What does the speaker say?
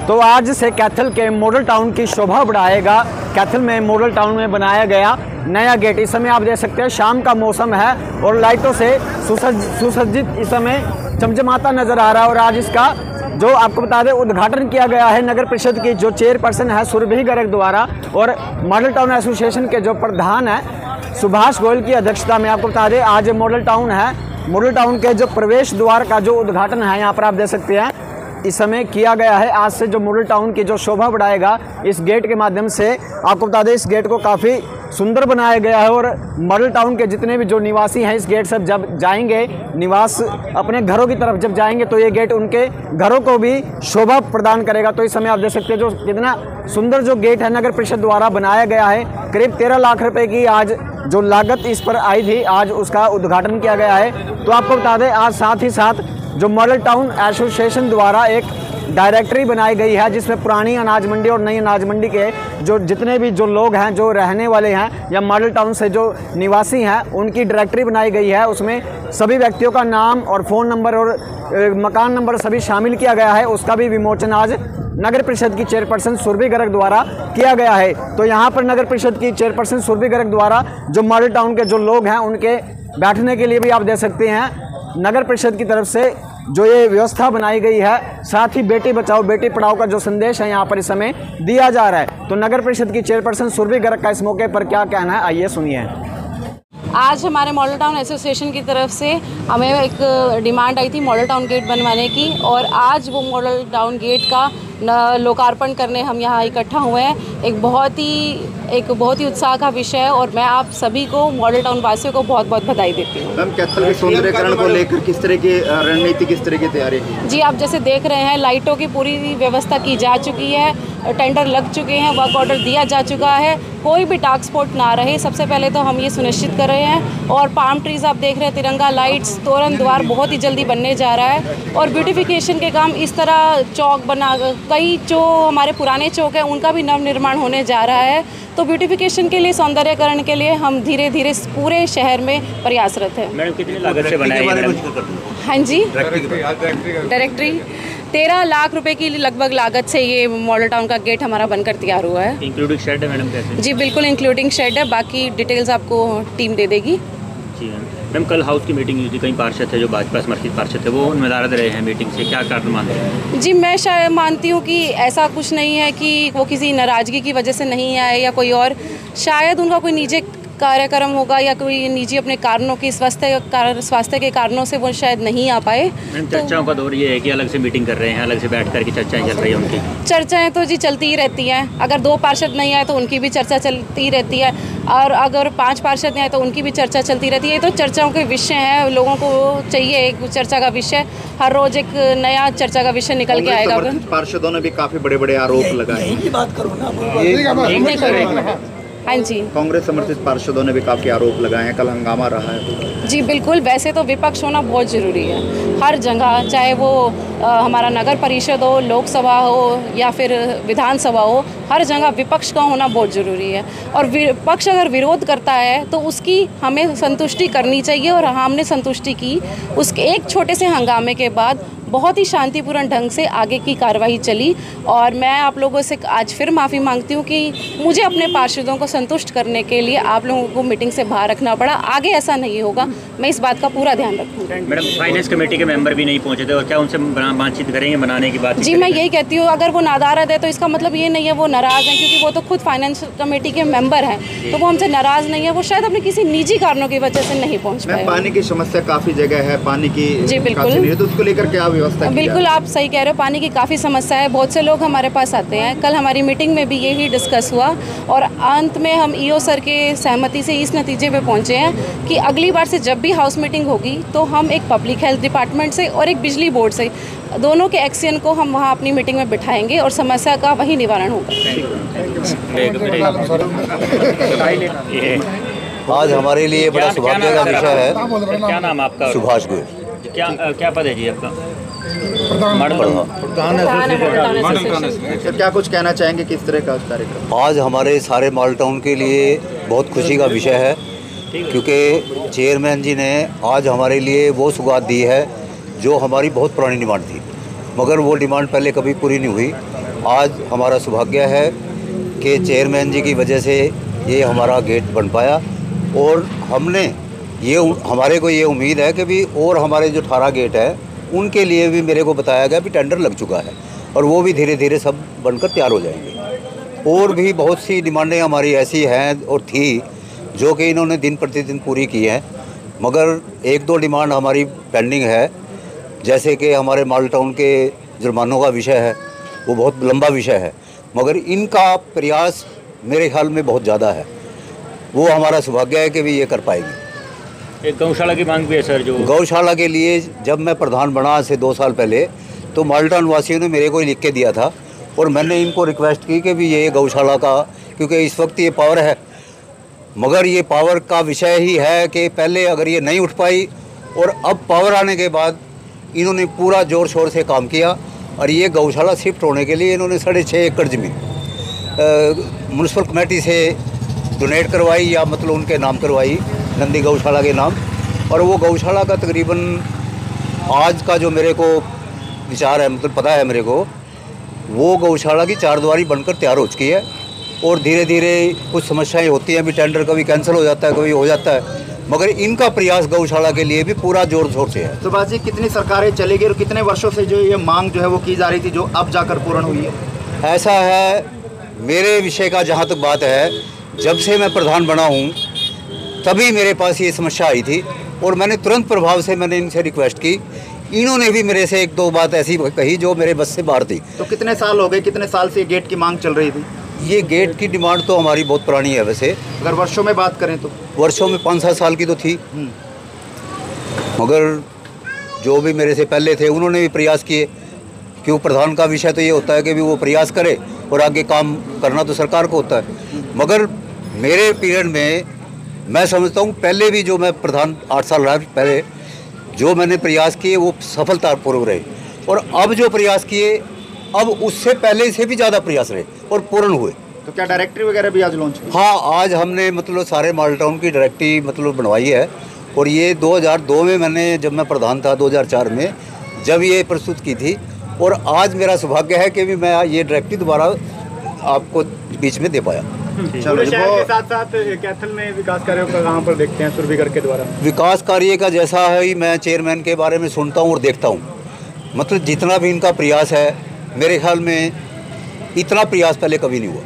तो आज से कैथल के मॉडल टाउन की शोभा बढ़ाएगा। कैथल में मॉडल टाउन में बनाया गया नया गेट। इस समय आप देख सकते हैं शाम का मौसम है और लाइटों से सुसज्जित इस समय चमचमाता नजर आ रहा है। और आज इसका जो आपको बता दें उद्घाटन किया गया है नगर परिषद की जो चेयरपर्सन है सुरभि गर्ग द्वारा, और मॉडल टाउन एसोसिएशन के जो प्रधान है सुभाष गोयल की अध्यक्षता में। आपको बता दें आज मॉडल टाउन है, मॉडल टाउन के जो प्रवेश द्वार का जो उद्घाटन है यहाँ पर आप देख सकते हैं इस समय किया गया है। आज से जो मॉडल टाउन की जो शोभा बढ़ाएगा इस गेट के माध्यम से। आपको बता दें इस गेट को काफ़ी सुंदर बनाया गया है और मॉडल टाउन के जितने भी जो निवासी हैं इस गेट से जब जाएंगे निवास अपने घरों की तरफ जब जाएंगे तो ये गेट उनके घरों को भी शोभा प्रदान करेगा। तो इस समय आप देख सकते हैं जो कितना सुंदर जो गेट है नगर परिषद द्वारा बनाया गया है। करीब 13 लाख रुपए की आज जो लागत इस पर आई थी, आज उसका उद्घाटन किया गया है। तो आपको बता दें आज साथ ही साथ जो मॉडल टाउन एसोसिएशन द्वारा एक डायरेक्टरी बनाई गई है जिसमें पुरानी अनाज मंडी और नई अनाज मंडी के जो जितने भी जो लोग हैं जो रहने वाले हैं या मॉडल टाउन से जो निवासी हैं उनकी डायरेक्टरी बनाई गई है। उसमें सभी व्यक्तियों का नाम और फ़ोन नंबर और मकान नंबर सभी शामिल किया गया है। उसका भी विमोचन आज नगर परिषद की चेयरपर्सन सुरभि गर्ग द्वारा किया गया है। तो यहाँ पर नगर परिषद की चेयरपर्सन सुरभि गर्ग द्वारा जो मॉडल टाउन के जो लोग हैं उनके बैठने के लिए भी आप देख सकते हैं नगर परिषद की तरफ से जो ये व्यवस्था बनाई गई है। साथ ही बेटी बचाओ बेटी पढ़ाओ का जो संदेश है यहाँ पर इस समय दिया जा रहा है। तो नगर परिषद की चेयरपर्सन सुरभि गर्ग का इस मौके पर क्या कहना है, आइए सुनिए। आज हमारे मॉडल टाउन एसोसिएशन की तरफ से हमें एक डिमांड आई थी मॉडल टाउन गेट बनवाने की, और आज वो मॉडल टाउन गेट का लोकार्पण करने हम यहाँ इकट्ठा हुए हैं। एक बहुत ही उत्साह का विषय है और मैं आप सभी को मॉडल टाउन वासियों को बहुत बहुत बधाई देती हूँ। मैम कैथल के सौंदर्यीकरण को लेकर किस तरह की रणनीति, किस तरह की तैयारी है? जी आप जैसे देख रहे हैं लाइटों की पूरी व्यवस्था की जा चुकी है, टेंडर लग चुके हैं, वर्क ऑर्डर दिया जा चुका है, कोई भी डार्क स्पॉट ना रहे। सबसे पहले तो हम ये सुनिश्चित कर रहे हैं। और पाम ट्रीज़ आप देख रहे हैं, तिरंगा लाइट्स, तोरण द्वार बहुत ही जल्दी बनने जा रहा है। और ब्यूटिफिकेशन के काम इस तरह चौक बना, कई जो हमारे पुराने चौक हैं उनका भी नव निर्माण होने जा रहा है। तो ब्यूटिफिकेशन के लिए, सौंदर्यकरण के लिए हम धीरे धीरे पूरे शहर में प्रयासरत है। मैडम कितनी लागत से बनाई है? हाँ जी, डायरेक्टरी 13 लाख रुपए की लगभग लागत से ये मॉडल टाउन का गेट हमारा बनकर तैयार हुआ है। इंक्लूडिंग शेड है मैडम? कैसे? जी बिल्कुल इंक्लूडिंग शेड है, बाकी डिटेल्स आपको टीम दे देगी। जी मैम, कल हाउस की मीटिंग हुई थी, कई पार्षद थे जो भाजपा समर्थित पार्षद थे वो नदारद रहे हैं मीटिंग से, क्या कारण मानते हैं? जी मैं शायद मानती हूँ कि ऐसा कुछ नहीं है कि वो किसी नाराज़गी की वजह से नहीं आए या कोई और, शायद उनका कोई निजी कार्यक्रम होगा या कोई निजी अपने कारणों की स्वास्थ्य के कारणों से वो शायद नहीं आ पाए। चर्चाओं का दौर ये है कि अलग से मीटिंग कर रहे हैं, अलग से बैठ कर की चर्चाएं चल रही हैं उनकी? चर्चाएं तो जी चलती ही रहती हैं। अगर 2 पार्षद नहीं आए तो उनकी भी चर्चा चलती रहती है, और अगर 5 पार्षद नहीं आए तो उनकी भी चर्चा चलती रहती है। तो चर्चाओं के विषय हैं, लोगों को चाहिए एक चर्चा का विषय, हर रोज एक नया चर्चा का विषय निकल के आएगा। पार्षदों ने भी काफ़ी बड़े बड़े आरोप लगाए। हाँ जी, कांग्रेस समर्थित पार्षदों ने भी काफ़ी आरोप लगाए हैं, कल हंगामा रहा है। जी बिल्कुल, वैसे तो विपक्ष होना बहुत ज़रूरी है हर जगह, चाहे वो हमारा नगर परिषद हो, लोकसभा हो या फिर विधानसभा हो, हर जगह विपक्ष का होना बहुत ज़रूरी है। और विपक्ष अगर विरोध करता है तो उसकी हमें संतुष्टि करनी चाहिए, और हमने संतुष्टि की। उसके एक छोटे से हंगामे के बाद बहुत ही शांतिपूर्ण ढंग से आगे की कार्रवाई चली, और मैं आप लोगों से आज फिर माफ़ी मांगती हूँ कि मुझे अपने पार्षदों को संतुष्ट करने के लिए आप लोगों को मीटिंग से बाहर रखना पड़ा। आगे ऐसा नहीं होगा, मैं इस बात का पूरा ध्यान रखूँगी। मैडम फाइनेंस कमेटी के मेंबर भी नहीं पहुँचे थे, और क्या उनसे बातचीत करेंगे बनाने की बात? जी मैं यही कहती हूँ, अगर वो नादारद है तो इसका मतलब ये नहीं है वो नाराज़ हैं, क्योंकि वो तो खुद फाइनेंस कमेटी के मेंबर हैं, तो वो हमसे नाराज़ नहीं है। वो शायद अपने किसी निजी कारणों की वजह से नहीं पहुँच पाए। पानी की समस्या काफ़ी जगह है, पानी की जी बिल्कुल, तो उसको लेकर क्या व्यवस्था? बिल्कुल आप सही कह रहे हो, पानी की काफ़ी समस्या है, बहुत से लोग हमारे पास आते हैं। कल हमारी मीटिंग में भी यही डिस्कस हुआ, और अंत में हम ईओ सर के सहमति से इस नतीजे पे पहुंचे हैं कि अगली बार से जब भी हाउस मीटिंग होगी तो हम एक पब्लिक हेल्थ डिपार्टमेंट से और एक बिजली बोर्ड से, दोनों के एक्सियन को हम वहाँ अपनी मीटिंग में बिठाएंगे और समस्या का वही निवारण होगा। आज हमारे लिए बड़ा सौभाग्य का विषय है। क्या नाम आपका? सुभाष गोयल। क्या पद है जी आपका? क्या कुछ कहना चाहेंगे, किस तरह का कार्यक्रम? आज हमारे सारे मॉडल टाउन के लिए बहुत खुशी का विषय है, क्योंकि चेयरमैन जी ने आज हमारे लिए वो सौगात दी है जो हमारी बहुत पुरानी डिमांड थी, मगर वो डिमांड पहले कभी पूरी नहीं हुई। आज हमारा सौभाग्य है कि चेयरमैन जी की वजह से ये हमारा गेट बन पाया। और हमारे को ये उम्मीद है कि भी और हमारे जो 18 गेट है उनके लिए भी मेरे को बताया गया भी टेंडर लग चुका है और वो भी धीरे धीरे सब बनकर तैयार हो जाएंगे। और भी बहुत सी डिमांडें हमारी ऐसी हैं और थी जो कि इन्होंने दिन प्रतिदिन पूरी की हैं, मगर 1-2 डिमांड हमारी पेंडिंग है। जैसे कि हमारे माल टाउन के जुर्मानों का विषय है, वो बहुत लंबा विषय है, मगर इनका प्रयास मेरे ख्याल में बहुत ज़्यादा है। वो हमारा सौभाग्य है कि भी ये कर पाएगी। एक गौशाला की मांग भी है सर, जो गौशाला के लिए जब मैं प्रधान बना आज से 2 साल पहले, तो माल्टाउन वासियों ने मेरे को लिख के दिया था और मैंने इनको रिक्वेस्ट की कि भी ये गौशाला का, क्योंकि इस वक्त ये पावर है, मगर ये पावर का विषय ही है कि पहले अगर ये नहीं उठ पाई और अब पावर आने के बाद इन्होंने पूरा ज़ोर शोर से काम किया और ये गौशाला शिफ्ट होने के लिए इन्होंने 6.5 एकड़ ज़मीन म्यूनसिपल कमेटी से डोनेट करवाई या मतलब उनके नाम करवाई, नंदी गौशाला के नाम। और वो गौशाला का तकरीबन आज का जो मेरे को विचार है, मतलब पता है मेरे को, वो गौशाला की 4 द्वारी बनकर तैयार हो चुकी है। और धीरे धीरे कुछ समस्याएं होती हैं, भी टेंडर कभी कैंसिल हो जाता है, कभी हो जाता है, मगर इनका प्रयास गौशाला के लिए भी पूरा जोर शोर से है। सुभाष जी, कितनी सरकारें चली गई और कितने वर्षों से जो ये मांग जो है वो की जा रही थी, जो अब जाकर पूर्ण हुई है? ऐसा है, मेरे विषय का जहाँ तक बात है, जब से मैं प्रधान बना हूँ तभी मेरे पास ये समस्या आई थी और मैंने तुरंत प्रभाव से मैंने इनसे रिक्वेस्ट की। इन्होंने भी मेरे से 1-2 बात ऐसी कही जो मेरे बस से बाहर थी। तो कितने साल हो गए, कितने साल से गेट की मांग चल रही थी? ये गेट की डिमांड तो हमारी बहुत पुरानी है। वैसे अगर वर्षों में बात करें तो वर्षों में 5-7 साल की तो थी, मगर जो भी मेरे से पहले थे उन्होंने भी प्रयास किए। क्यों, प्रधान का विषय तो ये होता है कि भी वो प्रयास करे और आगे काम करना तो सरकार को होता है। मगर मेरे पीरियड में मैं समझता हूँ पहले भी जो मैं प्रधान 8 साल रहा पहले जो मैंने प्रयास किए वो सफलतापूर्वक रहे, और अब जो प्रयास किए अब उससे पहले से भी ज़्यादा प्रयास रहे और पूर्ण हुए। तो क्या डायरेक्टरी वगैरह भी आज लॉन्च की? हाँ, आज हमने मतलब सारे माल टाउन की डायरेक्टरी मतलब बनवाई है। और ये 2002 में मैंने, जब मैं प्रधान था 2004 में, जब ये प्रस्तुत की थी। और आज मेरा सौभाग्य है कि भी मैं ये डायरेक्टरी दोबारा आपको बीच में दे पाया। चलो, शहर के साथ साथ कैथल में विकास कार्यों का कहाँ पर देखते हैं सुरभिगर के द्वारा? विकास कार्य का जैसा है, मैं चेयरमैन के बारे में सुनता हूँ और देखता हूँ, मतलब जितना भी इनका प्रयास है मेरे ख्याल में इतना प्रयास पहले कभी नहीं हुआ।